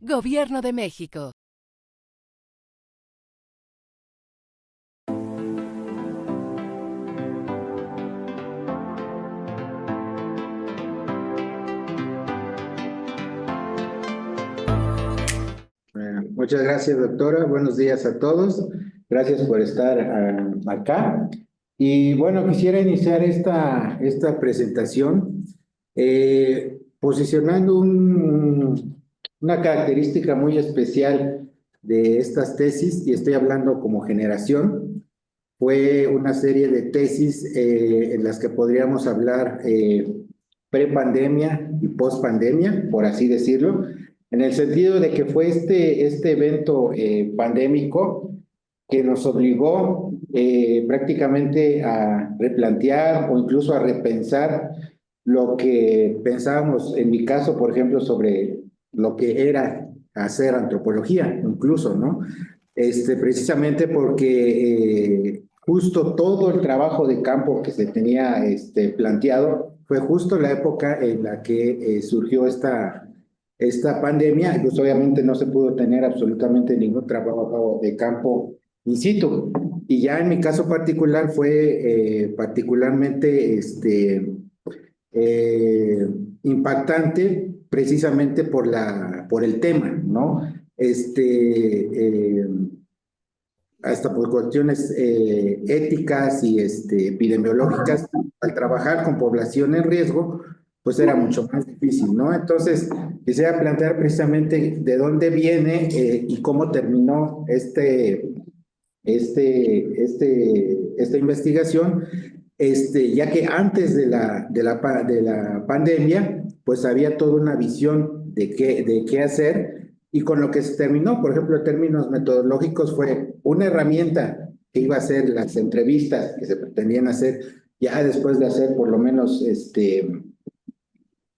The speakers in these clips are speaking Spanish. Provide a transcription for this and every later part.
Gobierno de México. Muchas gracias, doctora. Buenos días a todos. Gracias por estar acá. Y bueno, quisiera iniciar esta presentación posicionando una característica muy especial de estas tesis, y estoy hablando como generación. Fue una serie de tesis en las que podríamos hablar pre-pandemia y post-pandemia, por así decirlo, en el sentido de que fue este evento pandémico que nos obligó prácticamente a replantear o incluso a repensar lo que pensábamos, en mi caso, por ejemplo, sobre lo que era hacer antropología, incluso, ¿no? Precisamente porque justo todo el trabajo de campo que se tenía planteado fue justo la época en la que surgió esta pandemia. Pues obviamente no se pudo tener absolutamente ningún trabajo de campo in situ. Y ya en mi caso particular fue particularmente impactante precisamente por el tema, ¿no? Hasta por cuestiones éticas y epidemiológicas, al trabajar con población en riesgo, pues era mucho más difícil, ¿no? Entonces, quisiera plantear precisamente de dónde viene y cómo terminó esta investigación, ya que antes de la pandemia, pues había toda una visión de qué hacer, y con lo que se terminó, por ejemplo, en términos metodológicos, fue una herramienta que iba a ser las entrevistas que se pretendían hacer ya después de hacer por lo menos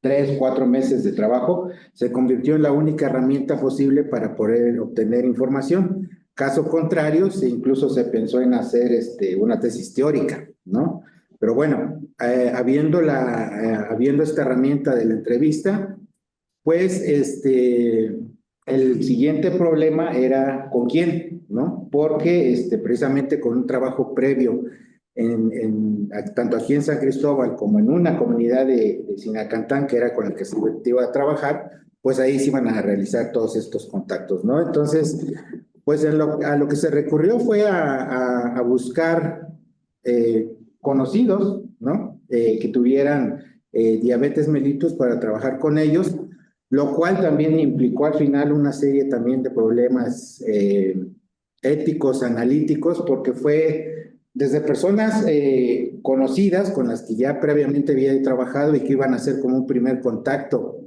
3, 4 meses de trabajo, se convirtió en la única herramienta posible para poder obtener información. Caso contrario, incluso se pensó en hacer una tesis teórica, ¿no? Pero bueno, habiendo esta herramienta de la entrevista, pues el siguiente problema era con quién, ¿no? Porque precisamente con un trabajo previo tanto aquí en San Cristóbal como en una comunidad de Sinacantán, que era con la que se iba a trabajar, pues ahí se iban a realizar todos estos contactos, ¿no? Entonces, pues a lo que se recurrió fue a buscar conocidos, ¿no? Que tuvieran diabetes mellitus para trabajar con ellos, lo cual también implicó al final una serie también de problemas éticos, analíticos, porque fue desde personas conocidas con las que ya previamente había trabajado y que iban a hacer como un primer contacto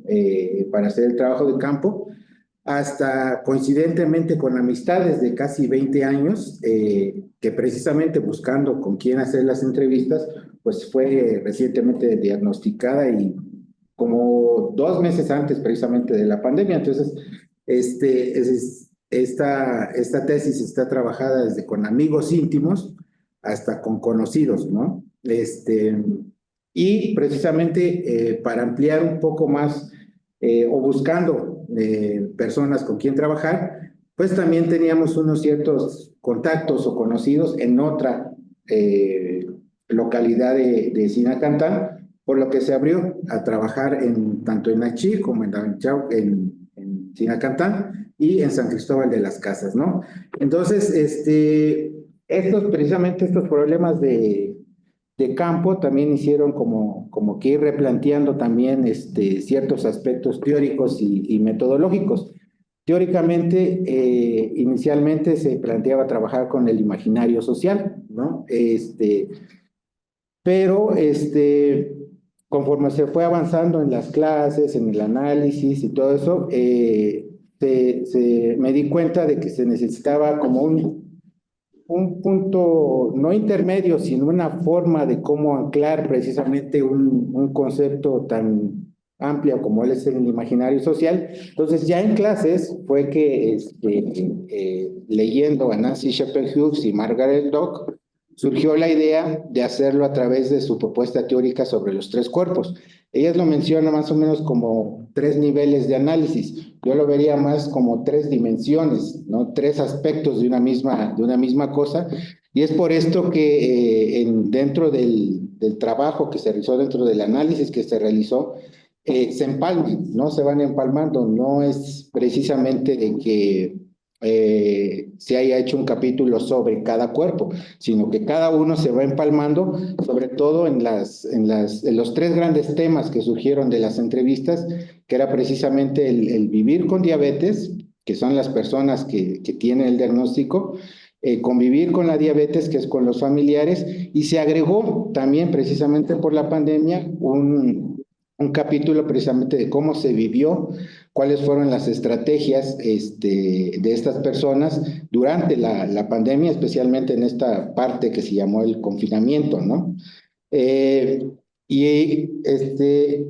para hacer el trabajo de campo, hasta coincidentemente con amistades de casi 20 años, que precisamente buscando con quién hacer las entrevistas, pues fue recientemente diagnosticada y como 2 meses antes precisamente de la pandemia. Entonces, esta tesis está trabajada desde con amigos íntimos hasta con conocidos, ¿no? Y precisamente para ampliar un poco más o buscando personas con quien trabajar, pues también teníamos unos ciertos contactos o conocidos en otra localidad de Sinacantán, por lo que se abrió a trabajar tanto en Achí como en Sinacantán y en San Cristóbal de las Casas, ¿no? Entonces, precisamente estos problemas de campo también hicieron como que ir replanteando también ciertos aspectos teóricos y metodológicos. Teóricamente, inicialmente se planteaba trabajar con el imaginario social, ¿no? Pero conforme se fue avanzando en las clases, en el análisis y todo eso, me di cuenta de que se necesitaba como un punto, no intermedio, sino una forma de cómo anclar precisamente un concepto tan amplio como es el imaginario social. Entonces, ya en clases fue que leyendo a Nancy Shepherd Hughes y Margaret Dock, surgió la idea de hacerlo a través de su propuesta teórica sobre los 3 cuerpos. Ellas lo mencionan más o menos como 3 niveles de análisis. yo lo vería más como tres dimensiones, ¿no? Tres aspectos de una misma cosa. Y es por esto que dentro del trabajo que se realizó, dentro del análisis que se realizó, se empalman, ¿no? Se van empalmando. No es precisamente de que se haya hecho un capítulo sobre cada cuerpo, sino que cada uno se va empalmando, sobre todo en los tres grandes temas que surgieron de las entrevistas, que era precisamente el vivir con diabetes, que son las personas que tienen el diagnóstico, convivir con la diabetes, que es con los familiares, y se agregó también precisamente por la pandemia un capítulo precisamente de cómo se vivió, cuáles fueron las estrategias de estas personas durante la pandemia, especialmente en esta parte que se llamó el confinamiento, ¿no? Eh, y, este,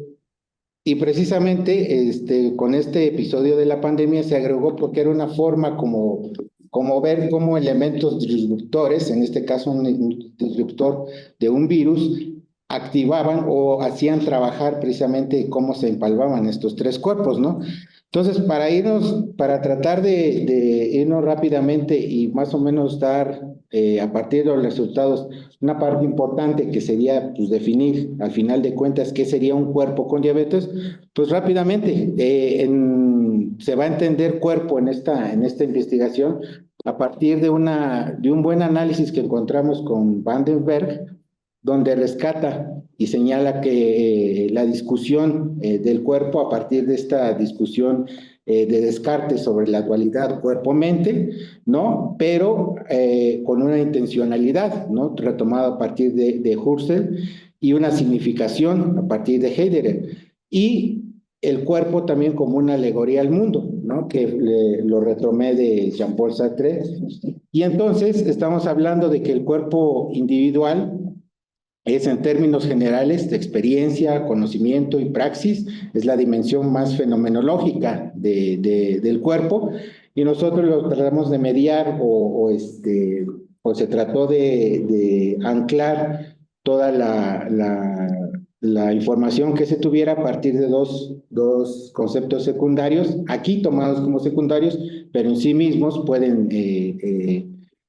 y precisamente con este episodio de la pandemia se agregó porque era una forma como ver cómo elementos disruptores, en este caso un disruptor de un virus, activaban o hacían trabajar precisamente cómo se empalmaban estos tres cuerpos, ¿no? Entonces, para tratar de irnos rápidamente y más o menos dar a partir de los resultados una parte importante que sería pues, definir al final de cuentas qué sería un cuerpo con diabetes, pues rápidamente se va a entender cuerpo en esta investigación a partir de un buen análisis que encontramos con Vandenberg, donde rescata y señala que la discusión del cuerpo a partir de esta discusión de Descartes sobre la dualidad cuerpo-mente, ¿no? Pero con una intencionalidad, ¿no? Retomada a partir de Husserl y una significación a partir de Heidegger. Y el cuerpo también como una alegoría al mundo, ¿no? Que lo retomé de Jean-Paul Sartre. Y entonces estamos hablando de que el cuerpo individual es en términos generales de experiencia, conocimiento y praxis, es la dimensión más fenomenológica del cuerpo, y nosotros lo tratamos de mediar o se trató de anclar toda la información que se tuviera a partir de dos conceptos secundarios, aquí tomados como secundarios, pero en sí mismos pueden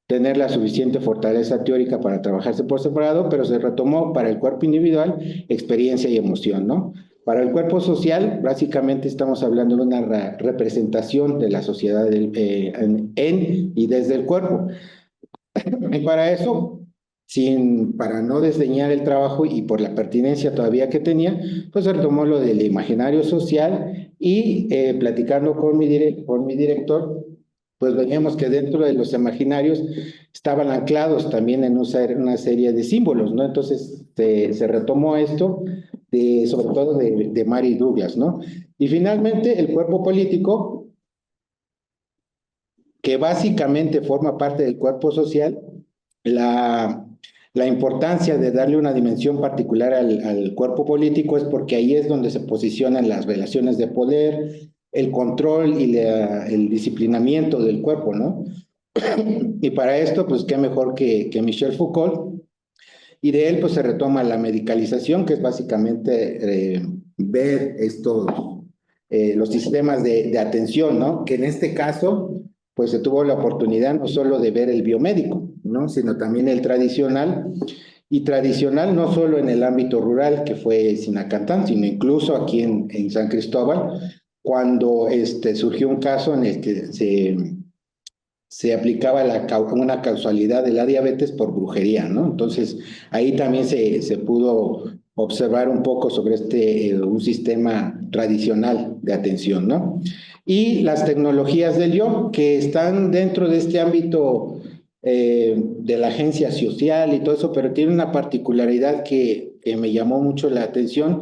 tener la suficiente fortaleza teórica para trabajarse por separado, pero se retomó para el cuerpo individual experiencia y emoción, ¿no? Para el cuerpo social, básicamente estamos hablando de una representación de la sociedad en y desde el cuerpo. Y para eso, para no desdeñar el trabajo y por la pertinencia todavía que tenía, pues se retomó lo del imaginario social y platicando con mi director, pues veíamos que dentro de los imaginarios estaban anclados también en una serie de símbolos, ¿no? Entonces se retomó esto, sobre todo de Mary Douglas, ¿no? Y finalmente el cuerpo político, que básicamente forma parte del cuerpo social, la, la importancia de darle una dimensión particular al cuerpo político es porque ahí es donde se posicionan las relaciones de poder, el control y el disciplinamiento del cuerpo, ¿no? Y para esto, pues qué mejor que Michel Foucault, y de él pues se retoma la medicalización, que es básicamente ver los sistemas de atención, ¿no? Que en este caso, pues se tuvo la oportunidad no solo de ver el biomédico, ¿no? Sino también el tradicional, y tradicional no solo en el ámbito rural, que fue Sinacantán, sino incluso aquí en San Cristóbal, cuando surgió un caso en el que se aplicaba una causalidad de la diabetes por brujería, ¿no? Entonces, ahí también se pudo observar un poco sobre un sistema tradicional de atención, ¿no? Y las tecnologías del yo, que están dentro de este ámbito de la agencia social y todo eso, pero tiene una particularidad que me llamó mucho la atención,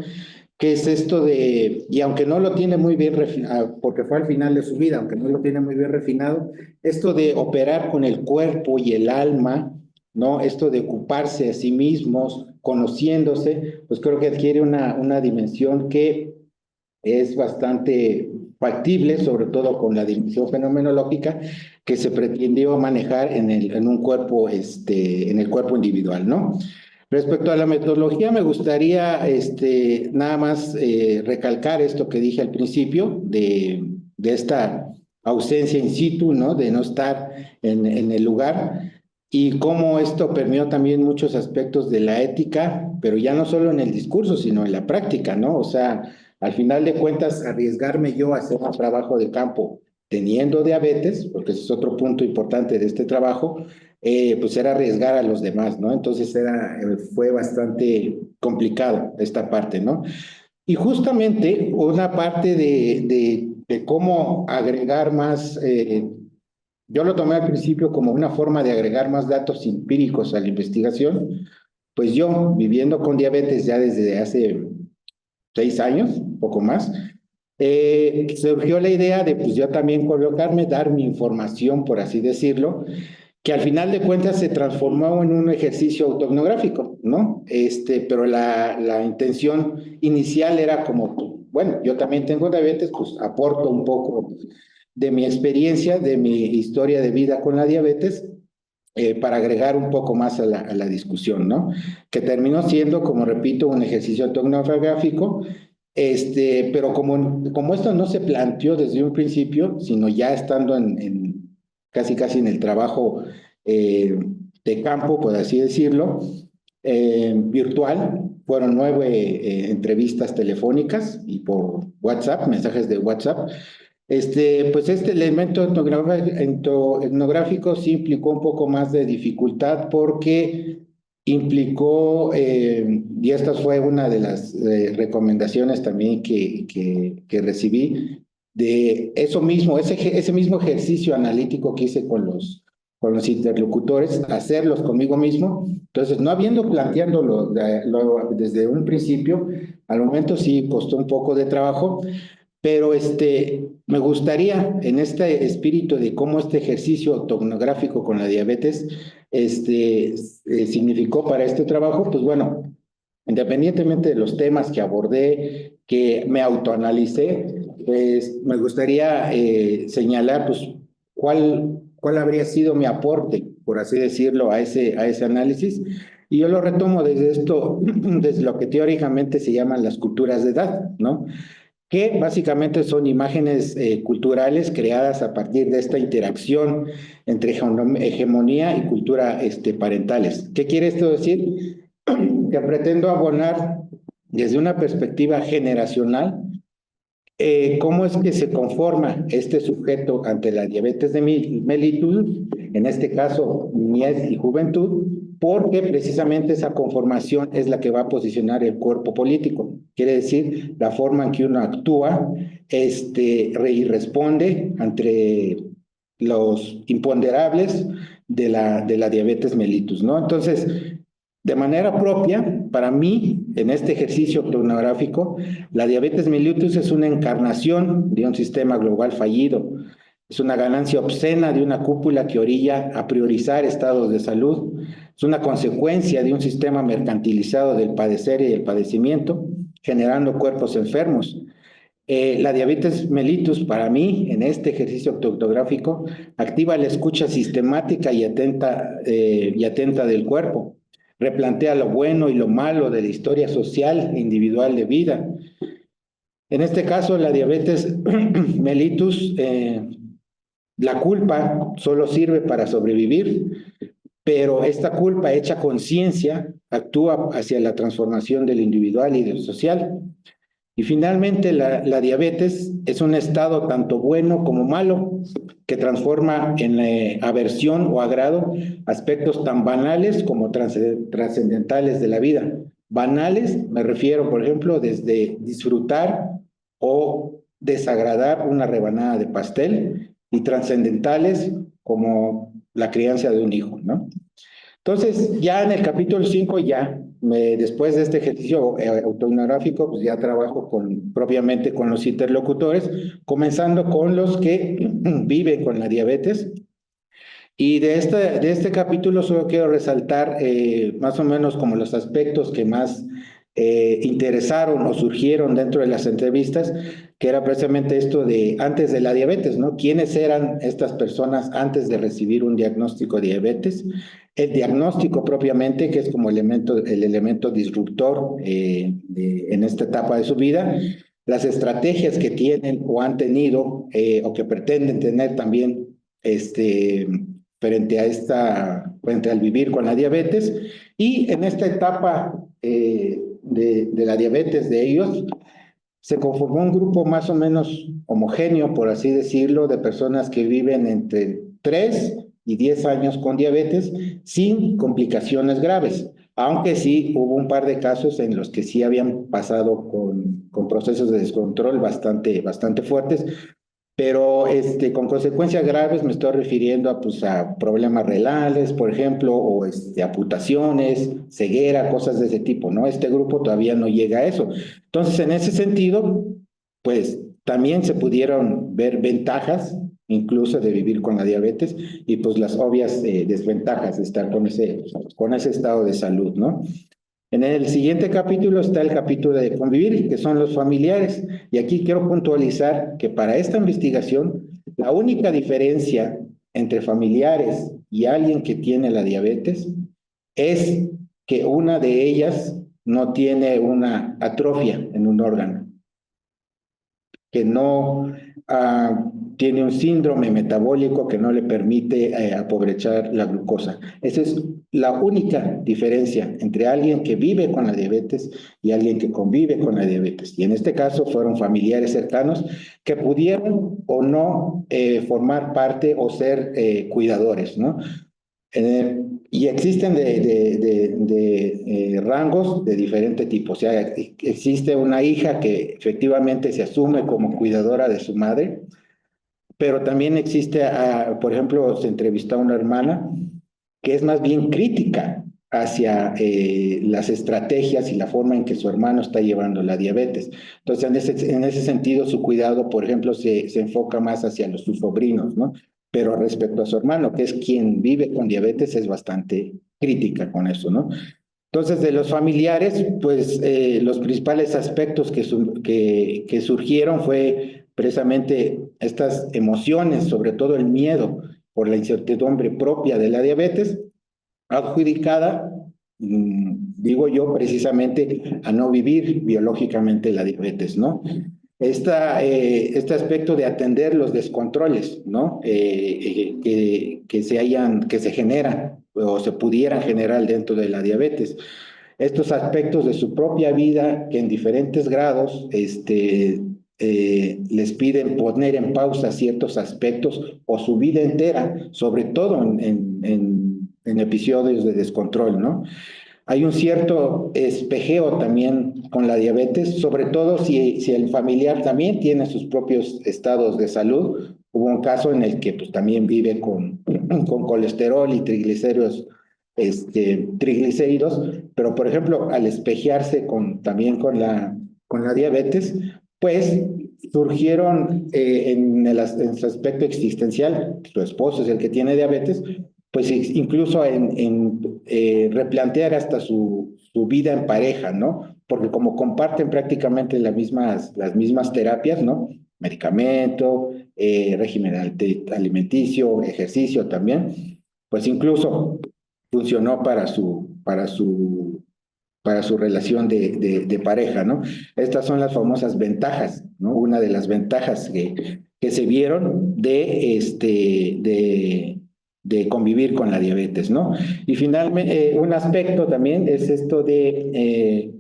que es esto y aunque no lo tiene muy bien refinado, porque fue al final de su vida, aunque no lo tiene muy bien refinado, esto de operar con el cuerpo y el alma, ¿no? Esto de ocuparse a sí mismos, conociéndose, pues creo que adquiere una dimensión que es bastante factible, sobre todo con la dimensión fenomenológica que se pretendió manejar en un cuerpo, en el cuerpo individual, ¿no? Respecto a la metodología, me gustaría nada más recalcar esto que dije al principio, de esta ausencia in situ, ¿no? De no estar en el lugar, y cómo esto permeó también muchos aspectos de la ética, pero ya no solo en el discurso, sino en la práctica, ¿no? O sea, al final de cuentas, arriesgarme yo a hacer un trabajo de campo teniendo diabetes, porque ese es otro punto importante de este trabajo, pues era arriesgar a los demás, ¿no? Entonces fue bastante complicado esta parte, ¿no? Y justamente una parte de cómo agregar más, yo lo tomé al principio como una forma de agregar más datos empíricos a la investigación, pues yo viviendo con diabetes ya desde hace 6 años, un poco más, surgió la idea de pues yo también colocarme, dar mi información, por así decirlo, que al final de cuentas se transformó en un ejercicio autoetnográfico, ¿no? Pero la intención inicial era como, bueno, yo también tengo diabetes, pues aporto un poco de mi experiencia, de mi historia de vida con la diabetes, para agregar un poco más a la discusión, ¿no? Que terminó siendo, como repito, un ejercicio autoetnográfico, pero como esto no se planteó desde un principio, sino ya estando casi casi en el trabajo de campo, por así decirlo, virtual, fueron 9 entrevistas telefónicas y por WhatsApp, mensajes de WhatsApp. Pues este elemento etnográfico sí implicó un poco más de dificultad porque implicó, y esta fue una de las recomendaciones también que recibí, de eso mismo, ese mismo ejercicio analítico que hice con los interlocutores, hacerlos conmigo mismo. Entonces, no habiendo planteándolo desde un principio, al momento sí costó un poco de trabajo, pero me gustaría, en este espíritu de cómo este ejercicio topográfico con la diabetes significó para este trabajo, pues bueno, independientemente de los temas que abordé, que me autoanalicé, pues me gustaría señalar pues cuál habría sido mi aporte, por así decirlo, a ese análisis. Y yo lo retomo desde esto, desde lo que teóricamente se llaman las culturas de edad, ¿no? Que básicamente son imágenes culturales creadas a partir de esta interacción entre hegemonía y cultura parentales. ¿Qué quiere esto decir? Que pretendo abonar desde una perspectiva generacional cómo es que se conforma este sujeto ante la diabetes de mellitus, en este caso niñez y juventud, porque precisamente esa conformación es la que va a posicionar el cuerpo político. Quiere decir, la forma en que uno actúa y responde ante los imponderables de la diabetes mellitus, ¿no? Entonces, de manera propia, para mí, en este ejercicio cronográfico, la diabetes mellitus es una encarnación de un sistema global fallido. Es una ganancia obscena de una cúpula que orilla a priorizar estados de salud. Es una consecuencia de un sistema mercantilizado del padecer y del padecimiento, generando cuerpos enfermos. La diabetes mellitus, para mí, en este ejercicio autográfico, activa la escucha sistemática y atenta del cuerpo. Replantea lo bueno y lo malo de la historia social e individual de vida. En este caso, la diabetes mellitus, la culpa solo sirve para sobrevivir, pero esta culpa hecha conciencia actúa hacia la transformación del individual y del social. Y finalmente, la diabetes es un estado tanto bueno como malo que transforma en aversión o agrado aspectos tan banales como trascendentales de la vida. Banales, me refiero, por ejemplo, desde disfrutar o desagradar una rebanada de pastel, y trascendentales como la crianza de un hijo, ¿no? Entonces, ya en el capítulo 5 después de este ejercicio autoetnográfico, pues ya trabajo propiamente con los interlocutores, comenzando con los que viven con la diabetes. Y de este capítulo solo quiero resaltar más o menos como los aspectos que más interesaron o surgieron dentro de las entrevistas, que era precisamente esto de antes de la diabetes, ¿no? ¿Quiénes eran estas personas antes de recibir un diagnóstico de diabetes? El diagnóstico propiamente, que es como el elemento disruptor en esta etapa de su vida. las estrategias que tienen o han tenido o que pretenden tener también frente al vivir con la diabetes. Y en esta etapa de la diabetes de ellos, se conformó un grupo más o menos homogéneo, por así decirlo, de personas que viven entre 3 y 10 años con diabetes sin complicaciones graves, aunque sí hubo un par de casos en los que sí habían pasado con procesos de descontrol bastante fuertes, pero con consecuencias graves me estoy refiriendo a problemas renales, por ejemplo, o amputaciones, ceguera, cosas de ese tipo, ¿no? Este grupo todavía no llega a eso. Entonces, en ese sentido, pues también se pudieron ver ventajas, incluso de vivir con la diabetes, y pues las obvias desventajas de estar con ese estado de salud, ¿no? En el siguiente capítulo está el capítulo de convivir, que son los familiares. Y aquí quiero puntualizar que para esta investigación, la única diferencia entre familiares y alguien que tiene la diabetes es que una de ellas no tiene una atrofia en un órgano, que no tiene un síndrome metabólico que no le permite aprovechar la glucosa. Esa es la única diferencia entre alguien que vive con la diabetes y alguien que convive con la diabetes. Y en este caso fueron familiares cercanos que pudieron o no formar parte o ser cuidadores, ¿no? Y existen rangos de diferente tipo. O sea, existe una hija que efectivamente se asume como cuidadora de su madre, pero también existe, por ejemplo, se entrevistó a una hermana que es más bien crítica hacia las estrategias y la forma en que su hermano está llevando la diabetes. Entonces, en ese sentido, su cuidado, por ejemplo, se enfoca más hacia sus sobrinos, ¿no? Pero respecto a su hermano, que es quien vive con diabetes, es bastante crítica con eso, ¿no? Entonces, de los familiares, pues los principales aspectos que surgieron fue precisamente estas emociones, sobre todo el miedo por la incertidumbre propia de la diabetes, adjudicada, digo yo, precisamente a no vivir biológicamente la diabetes, ¿no? Este aspecto de atender los descontroles, ¿no? Que se generan o se pudieran generar dentro de la diabetes. Estos aspectos de su propia vida que en diferentes grados les piden poner en pausa ciertos aspectos o su vida entera, sobre todo en episodios de descontrol, ¿no? Hay un cierto espejeo también con la diabetes, sobre todo si el familiar también tiene sus propios estados de salud. Hubo un caso en el que pues, también vive con colesterol y triglicéridos, pero por ejemplo, al espejearse también con la diabetes, pues surgieron en su aspecto existencial, su esposo es el que tiene diabetes, pues incluso en replantear hasta su vida en pareja, ¿no? Porque como comparten prácticamente las mismas terapias, ¿no? Medicamento, régimen alimenticio, ejercicio también, pues incluso funcionó para su relación de pareja, ¿no? Estas son las famosas ventajas, ¿no? Una de las ventajas que se vieron de convivir con la diabetes, ¿no? Y finalmente, un aspecto también es esto de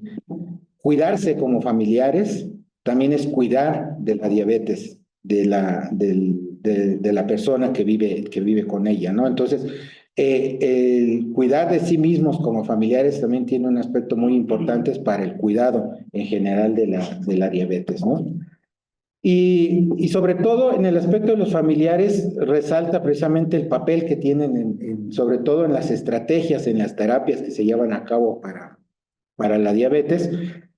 cuidarse como familiares, también es cuidar de la diabetes, de la persona que vive con ella, ¿no? Entonces, el cuidar de sí mismos como familiares también tiene un aspecto muy importante para el cuidado en general de la diabetes, ¿no? Y sobre todo en el aspecto de los familiares resalta precisamente el papel que tienen, sobre todo en las estrategias, en las terapias que se llevan a cabo para la diabetes.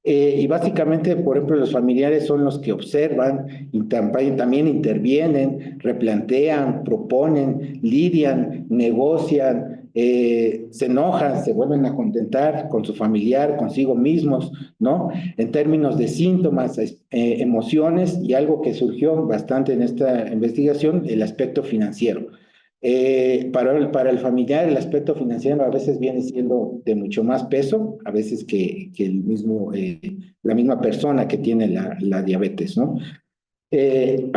Y básicamente, por ejemplo, los familiares son los que observan y también intervienen, replantean, proponen, lidian, negocian, se enojan, se vuelven a contentar con su familiar, consigo mismos, ¿no? En términos de síntomas, emociones y algo que surgió bastante en esta investigación, el aspecto financiero. Para el familiar, el aspecto financiero a veces viene siendo de mucho más peso, a veces que el mismo, la misma persona que tiene la diabetes, ¿no? Eh,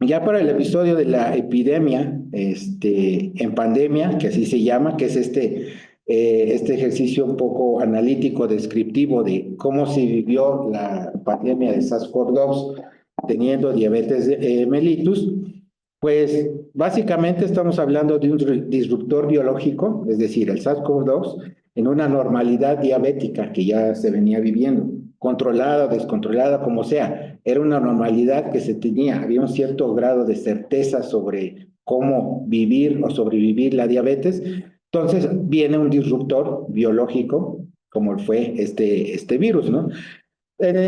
Ya para el episodio de la epidemia, en pandemia, que así se llama, que es este ejercicio un poco analítico, descriptivo de cómo se vivió la pandemia de SARS-CoV-2 teniendo diabetes mellitus, pues básicamente estamos hablando de un disruptor biológico, es decir, el SARS-CoV-2, en una normalidad diabética que ya se venía viviendo, controlada o descontrolada, como sea. Era una normalidad que se tenía, había un cierto grado de certeza sobre cómo vivir o sobrevivir la diabetes. Entonces viene un disruptor biológico, como fue este virus, ¿no?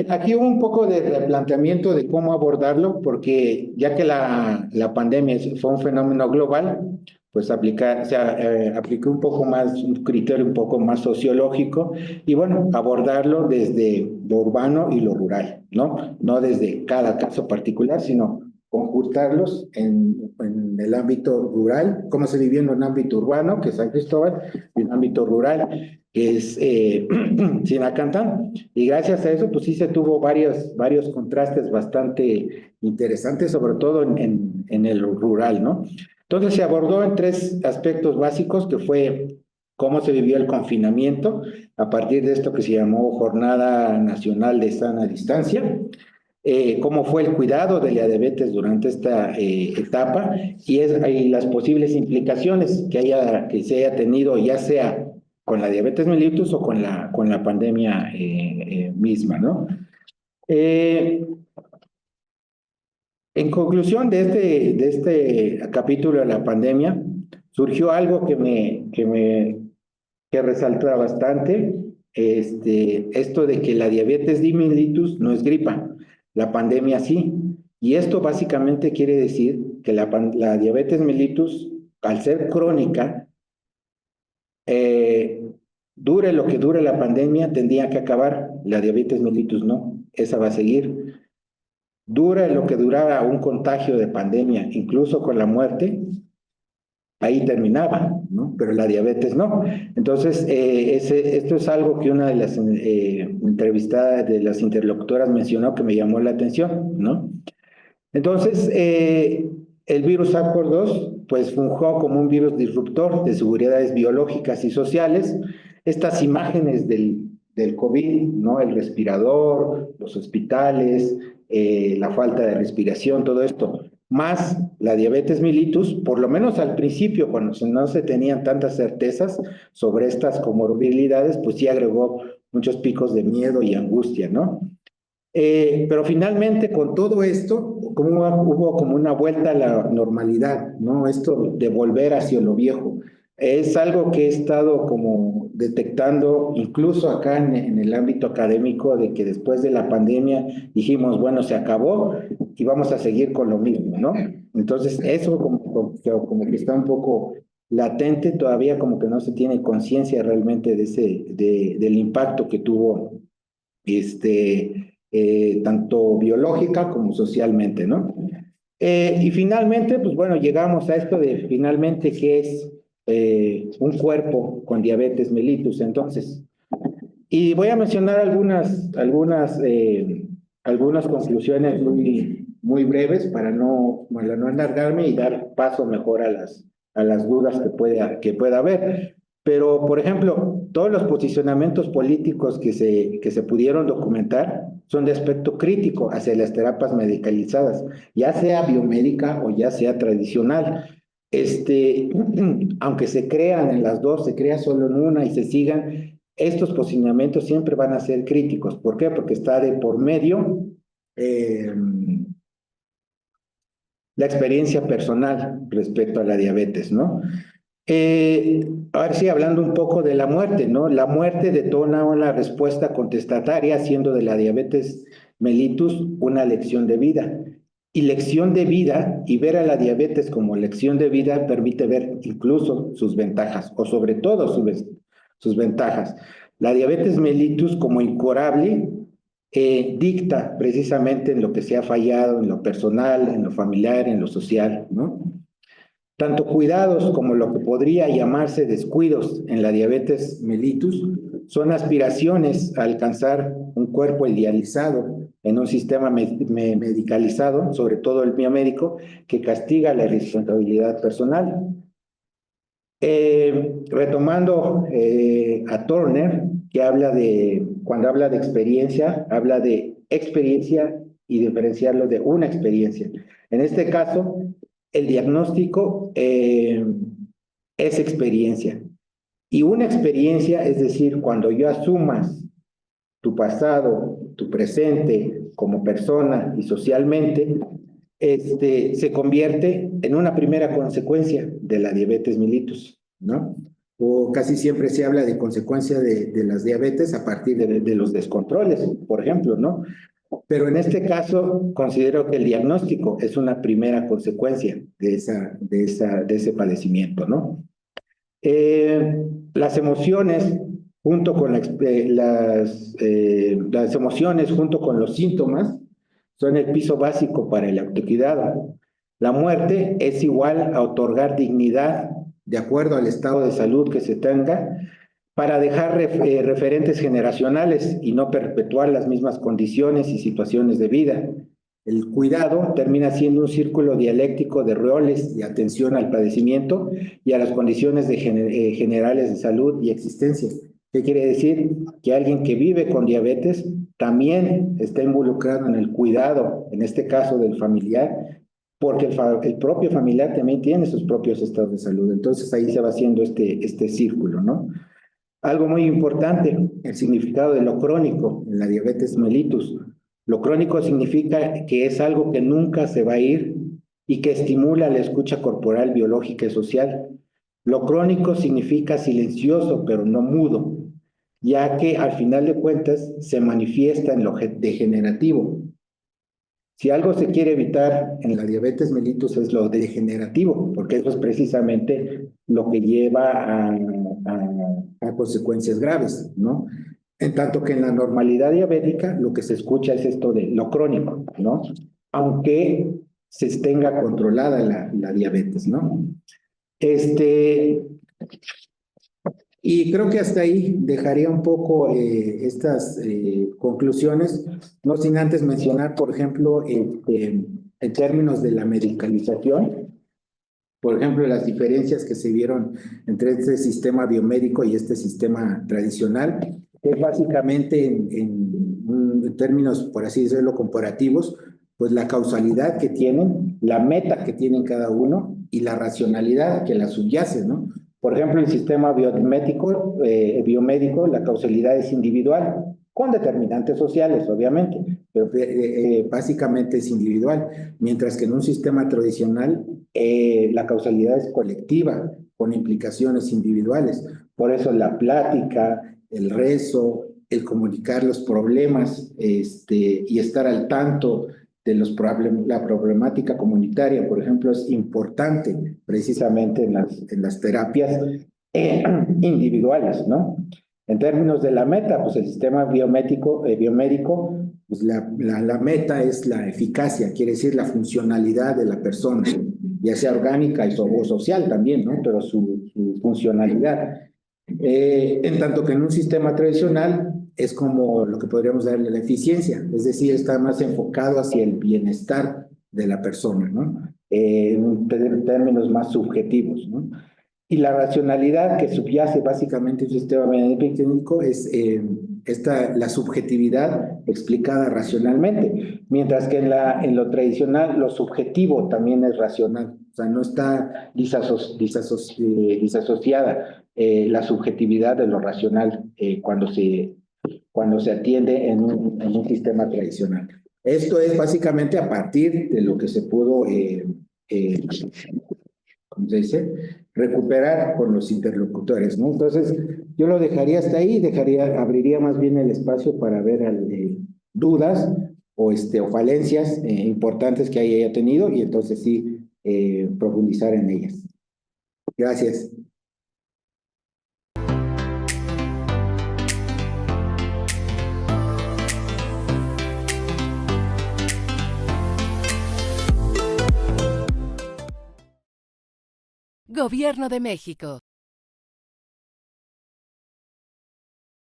Aquí hubo un poco de replanteamiento de cómo abordarlo, porque ya que la pandemia fue un fenómeno global, pues aplicó un poco más, un criterio un poco más sociológico, y bueno, abordarlo desde lo urbano y lo rural, ¿no? No desde cada caso particular, sino conjuntarlos en el ámbito rural, cómo se vivió en un ámbito urbano, que es San Cristóbal, y un ámbito rural, que es Sinacantán. Y gracias a eso, pues sí se tuvo varios contrastes bastante interesantes, sobre todo en el rural, ¿no? Entonces se abordó en tres aspectos básicos, que fue cómo se vivió el confinamiento, a partir de esto que se llamó Jornada Nacional de Sana Distancia, cómo fue el cuidado de la diabetes durante esta etapa y las posibles implicaciones que se haya tenido, ya sea con la diabetes mellitus o con la pandemia misma, ¿no? Eh, en conclusión de este capítulo de la pandemia, surgió algo que resalta bastante, esto de que la diabetes mellitus no es gripa, la pandemia sí. Y esto básicamente quiere decir que la diabetes mellitus, al ser crónica, eh, dure lo que dure la pandemia, tendría que acabar. La diabetes mellitus no, esa va a seguir. Dura lo que durara un contagio de pandemia, incluso con la muerte, ahí terminaba, ¿no? Pero la diabetes no. Entonces, esto es algo que una de las entrevistadas, de las interlocutoras mencionó que me llamó la atención, ¿no? Entonces, el virus SARS-CoV-2 pues fungió como un virus disruptor de seguridades biológicas y sociales. Estas imágenes del COVID, ¿no? El respirador, los hospitales, la falta de respiración, todo esto, más la diabetes mellitus, por lo menos al principio, cuando no se tenían tantas certezas sobre estas comorbilidades, pues sí agregó muchos picos de miedo y angustia, ¿no? Pero finalmente con todo esto, hubo como una vuelta a la normalidad, ¿no? Esto de volver hacia lo viejo. Es algo que he estado como detectando, incluso acá en el ámbito académico, de que después de la pandemia dijimos, bueno, se acabó y vamos a seguir con lo mismo, ¿no? Entonces, eso como que está un poco latente, todavía como que no se tiene conciencia realmente del impacto que tuvo tanto biológica como socialmente, ¿no? Y finalmente, pues bueno, llegamos a esto de finalmente qué es un cuerpo con diabetes mellitus. Entonces, y voy a mencionar algunas conclusiones muy breves para no alargarme y dar paso mejor a las dudas que pueda haber. Pero, por ejemplo, todos los posicionamientos políticos que se pudieron documentar son de aspecto crítico hacia las terapias medicalizadas, ya sea biomédica o ya sea tradicional. Aunque se crean en las dos, se crea solo en una y se sigan, estos posicionamientos siempre van a ser críticos. ¿Por qué? Porque está de por medio eh, la experiencia personal respecto a la diabetes, ¿no? Ahora sí, hablando un poco de la muerte, ¿no? La muerte detona una respuesta contestataria, haciendo de la diabetes mellitus una lección de vida. Y lección de vida, y ver a la diabetes como lección de vida, permite ver incluso sus ventajas, o sobre todo sus ventajas. La diabetes mellitus como incurable dicta precisamente en lo que se ha fallado, en lo personal, en lo familiar, en lo social, ¿no? Tanto cuidados como lo que podría llamarse descuidos en la diabetes mellitus son aspiraciones a alcanzar un cuerpo idealizado en un sistema medicalizado, sobre todo el biomédico, que castiga la responsabilidad personal. Retomando a Turner, que cuando habla de experiencia, habla de experiencia y diferenciarlo de una experiencia. En este caso, el diagnóstico es experiencia. Y una experiencia, es decir, cuando yo asumas tu pasado, tu presente como persona y socialmente, se convierte en una primera consecuencia de la diabetes mellitus, ¿no? O casi siempre se habla de consecuencia de las diabetes a partir de los descontroles, por ejemplo, ¿no? Pero en este caso considero que el diagnóstico es una primera consecuencia de ese padecimiento, ¿no? Las emociones junto con las emociones junto con los síntomas son el piso básico para el autocuidado. La muerte es igual a otorgar dignidad de acuerdo al estado de salud que se tenga para dejar referentes generacionales y no perpetuar las mismas condiciones y situaciones de vida. El cuidado termina siendo un círculo dialéctico de roles y atención al padecimiento y a las condiciones generales de salud y existencia. ¿Qué quiere decir? Que alguien que vive con diabetes también está involucrado en el cuidado, en este caso del familiar, porque el propio familiar también tiene sus propios estados de salud. Entonces ahí se va haciendo este círculo, ¿no? Algo muy importante, el significado de lo crónico en la diabetes mellitus. Lo crónico significa que es algo que nunca se va a ir y que estimula la escucha corporal, biológica y social. Lo crónico significa silencioso, pero no mudo, ya que al final de cuentas se manifiesta en lo degenerativo. Si algo se quiere evitar en la diabetes mellitus es lo degenerativo, porque eso es precisamente lo que lleva a consecuencias graves, ¿no? En tanto que en la normalidad diabética lo que se escucha es esto de lo crónico, ¿no? Aunque se tenga controlada la diabetes, ¿no? Y creo que hasta ahí dejaría un poco estas conclusiones, no sin antes mencionar, por ejemplo, en términos de la medicalización, por ejemplo, las diferencias que se vieron entre este sistema biomédico y este sistema tradicional, que básicamente en términos, por así decirlo, comparativos, pues la causalidad que tienen, la meta que tienen cada uno y la racionalidad que la subyace, ¿no? Por ejemplo, el sistema biomédico, la causalidad es individual, con determinantes sociales, obviamente, pero básicamente es individual, mientras que en un sistema tradicional la causalidad es colectiva, con implicaciones individuales. Por eso la plática, el rezo, el comunicar los problemas y estar al tanto de la problemática comunitaria, por ejemplo, es importante precisamente en las terapias individuales, ¿no? En términos de la meta, pues el sistema biomédico, pues la meta es la eficacia, quiere decir la funcionalidad de la persona, ya sea orgánica o social también, ¿no? Pero su funcionalidad. En tanto que en un sistema tradicional es como lo que podríamos darle la eficiencia, es decir, está más enfocado hacia el bienestar de la persona, ¿no? En términos más subjetivos, ¿no? Y la racionalidad que subyace básicamente un sistema médico es la subjetividad explicada racionalmente, mientras que en lo tradicional lo subjetivo también es racional, o sea, no está disasociada la subjetividad de lo racional cuando se atiende en un sistema tradicional. Esto es básicamente a partir de lo que se pudo ¿cómo se dice? Recuperar con los interlocutores, ¿no? Entonces, yo lo dejaría hasta ahí, abriría más bien el espacio para ver dudas o falencias importantes que haya tenido y entonces sí profundizar en ellas. Gracias. Gobierno de México.